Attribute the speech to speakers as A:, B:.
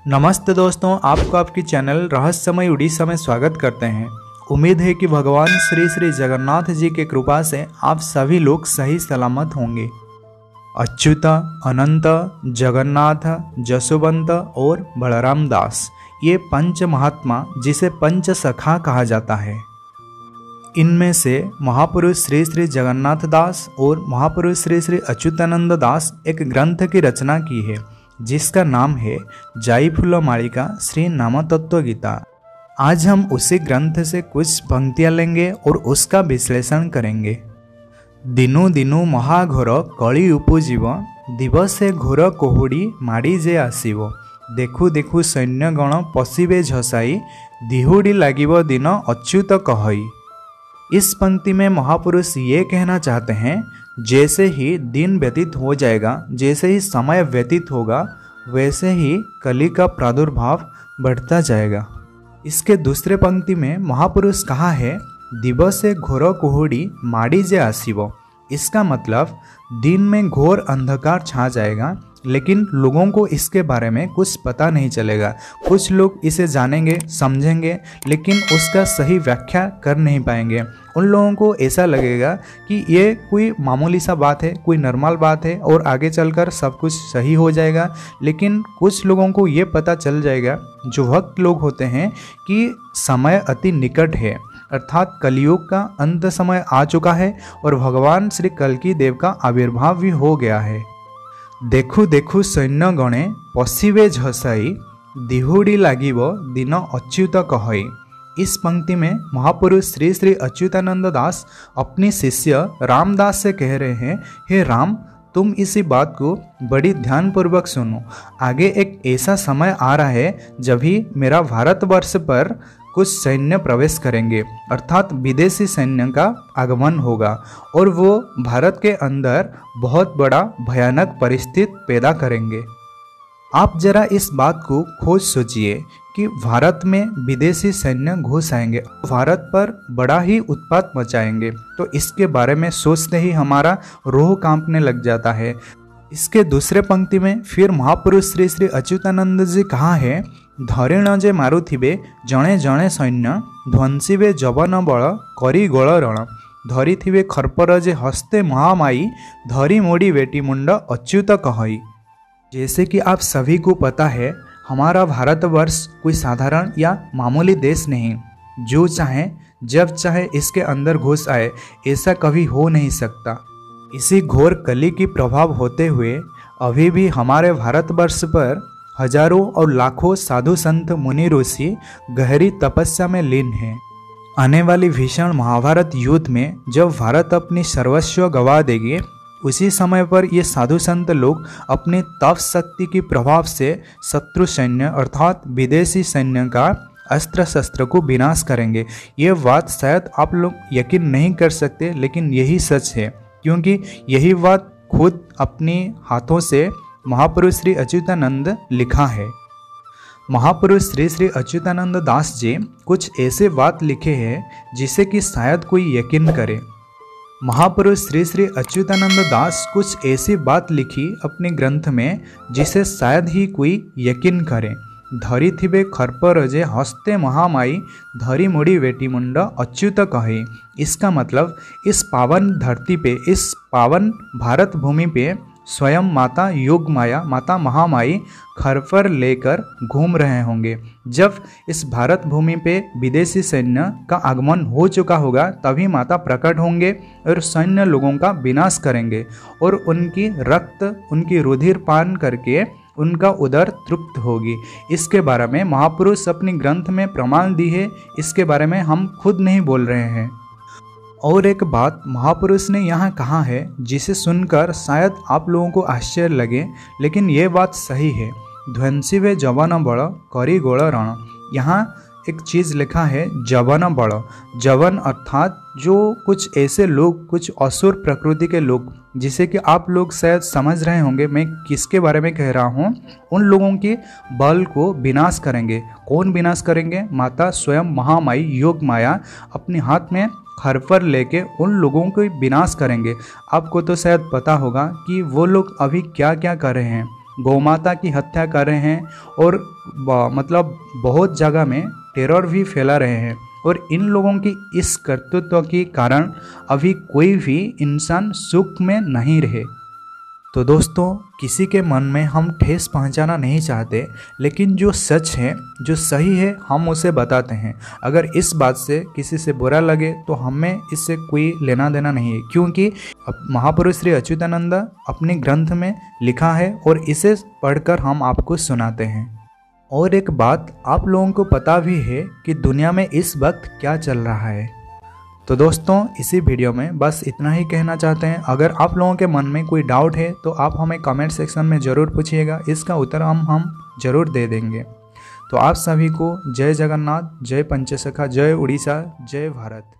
A: नमस्ते दोस्तों, आपको आपकी चैनल रहस्यमय उड़ीसा में स्वागत करते हैं। उम्मीद है कि भगवान श्री श्री जगन्नाथ जी की कृपा से आप सभी लोग सही सलामत होंगे। अच्युत, अनंत, जगन्नाथ, जसोवंत और बलराम दास, ये पंच महात्मा जिसे पंच सखा कहा जाता है। इनमें से महापुरुष श्री श्री जगन्नाथ दास और महापुरुष श्री श्री अच्युतानंद दास एक ग्रंथ की रचना की है जिसका नाम है जाईफुल मालिका श्री नाम तत्व गीता। आज हम उसी ग्रंथ से कुछ पंक्तियां लेंगे और उसका विश्लेषण करेंगे। दिनू दिनू महाघोर कली उपजीव, दिवसे घोर कोहुड़ी माड़ी जे आसीव। देखु देखु सैन्यगण पशिबे झसाई, दिहुड़ी लागिब दिन अच्युत कहई। इस पंक्ति में महापुरुष ये कहना चाहते हैं, जैसे ही दिन व्यतीत हो जाएगा, जैसे ही समय व्यतीत होगा, वैसे ही कली का प्रादुर्भाव बढ़ता जाएगा। इसके दूसरे पंक्ति में महापुरुष कहा है, दिवसे घोर कोहुड़ी माड़ी जे आसीव। इसका मतलब दिन में घोर अंधकार छा जाएगा, लेकिन लोगों को इसके बारे में कुछ पता नहीं चलेगा। कुछ लोग इसे जानेंगे, समझेंगे, लेकिन उसका सही व्याख्या कर नहीं पाएंगे। उन लोगों को ऐसा लगेगा कि ये कोई मामूली सा बात है, कोई नॉर्मल बात है और आगे चलकर सब कुछ सही हो जाएगा। लेकिन कुछ लोगों को ये पता चल जाएगा, जो भक्त लोग होते हैं, कि समय अति निकट है, अर्थात कलयुग का अंत समय आ चुका है और भगवान श्री कल्कि देव का आविर्भाव भी हो गया है। देखु देखु सैन्य गणे पशिबे झसाई, दिहुड़ी लागिब दिन अच्युत कहई। इस पंक्ति में महापुरुष श्री श्री अच्युतानंद दास अपनी शिष्य रामदास से कह रहे हैं, हे राम, तुम इसी बात को बड़ी ध्यानपूर्वक सुनो। आगे एक ऐसा समय आ रहा है जब ही मेरा भारतवर्ष पर कुछ सैन्य प्रवेश करेंगे, अर्थात विदेशी सैन्य का आगमन होगा और वो भारत के अंदर बहुत बड़ा भयानक परिस्थिति पैदा करेंगे। आप जरा इस बात को खोज सोचिए कि भारत में विदेशी सैन्य घुस आएंगे, भारत पर बड़ा ही उत्पात मचाएंगे, तो इसके बारे में सोचते ही हमारा रूह कांपने लग जाता है। इसके दूसरे पंक्ति में फिर महापुरुष श्री श्री अच्युतानंद जी कहा है, धरिण जे मारुथिबे जणे जणे सैन्य, ध्वंसिबे जवन बल करी गोल रण। धरिथिबे खरपर जे हस्ते महामाई, धरी मोड़ी बेटी मुंड अच्युत कहई। जैसे कि आप सभी को पता है, हमारा भारतवर्ष कोई साधारण या मामूली देश नहीं। जो चाहे जब चाहे इसके अंदर घुस आए, ऐसा कभी हो नहीं सकता। इसी घोर कली की प्रभाव होते हुए अभी भी हमारे भारतवर्ष पर हजारों और लाखों साधु संत मुनि ऋषि गहरी तपस्या में लीन हैं। आने वाली भीषण महाभारत युद्ध में जब भारत अपनी सर्वस्व गंवा देगी, उसी समय पर ये साधु संत लोग अपनी तप शक्ति की प्रभाव से शत्रु सैन्य अर्थात विदेशी सैन्य का अस्त्र शस्त्र को विनाश करेंगे। ये बात शायद आप लोग यकीन नहीं कर सकते, लेकिन यही सच है, क्योंकि यही बात खुद अपने हाथों से महापुरुष श्री अच्युतानंद लिखा है। महापुरुष श्री श्री अच्युतानंद दास जी कुछ ऐसे बात लिखे हैं जिसे कि शायद कोई यकीन करे। महापुरुष श्री श्री अच्युतानंद दास कुछ ऐसी बात लिखी अपने ग्रंथ में जिसे शायद ही कोई यकीन करे। धरी थिबे खरपर जे हस्ते महामाई, धरी मुड़ी बेटी मुंड अच्युत कहे। इसका मतलब इस पावन धरती पे, इस पावन भारत भूमि पे स्वयं माता योग माया, माता महामाई खर पर लेकर घूम रहे होंगे। जब इस भारत भूमि पे विदेशी सैन्य का आगमन हो चुका होगा, तभी माता प्रकट होंगे और सैन्य लोगों का विनाश करेंगे और उनकी रक्त, उनकी रुधिर पान करके उनका उदर तृप्त होगी। इसके बारे में महापुरुष अपनी ग्रंथ में प्रमाण दी है, इसके बारे में हम खुद नहीं बोल रहे हैं। और एक बात महापुरुष ने यहाँ कहा है जिसे सुनकर शायद आप लोगों को आश्चर्य लगे, लेकिन ये बात सही है। ध्वंसिबे जवन बल करी गोल रण। यहाँ एक चीज़ लिखा है, जवन बल। जवन अर्थात जो कुछ ऐसे लोग, कुछ असुर प्रकृति के लोग, जिसे कि आप लोग शायद समझ रहे होंगे मैं किसके बारे में कह रहा हूँ। उन लोगों के बल को विनाश करेंगे। कौन विनाश करेंगे? माता स्वयं महामाई योग माया अपने हाथ में खर पर लेके उन लोगों को विनाश करेंगे। आपको तो शायद पता होगा कि वो लोग अभी क्या क्या कर रहे हैं। गौमाता की हत्या कर रहे हैं और मतलब बहुत जगह में टेरर भी फैला रहे हैं। और इन लोगों की इस कर्तृत्व के कारण अभी कोई भी इंसान सुख में नहीं रहे। तो दोस्तों, किसी के मन में हम ठेस पहुंचाना नहीं चाहते, लेकिन जो सच है, जो सही है, हम उसे बताते हैं। अगर इस बात से किसी से बुरा लगे तो हमें इससे कोई लेना देना नहीं है, क्योंकि महापुरुष श्री अच्युतानंद अपने ग्रंथ में लिखा है और इसे पढ़कर हम आपको सुनाते हैं। और एक बात आप लोगों को पता भी है कि दुनिया में इस वक्त क्या चल रहा है। तो दोस्तों, इसी वीडियो में बस इतना ही कहना चाहते हैं। अगर आप लोगों के मन में कोई डाउट है तो आप हमें कमेंट सेक्शन में ज़रूर पूछिएगा, इसका उत्तर हम ज़रूर दे देंगे। तो आप सभी को जय जगन्नाथ, जय पंचसखा, जय उड़ीसा, जय भारत।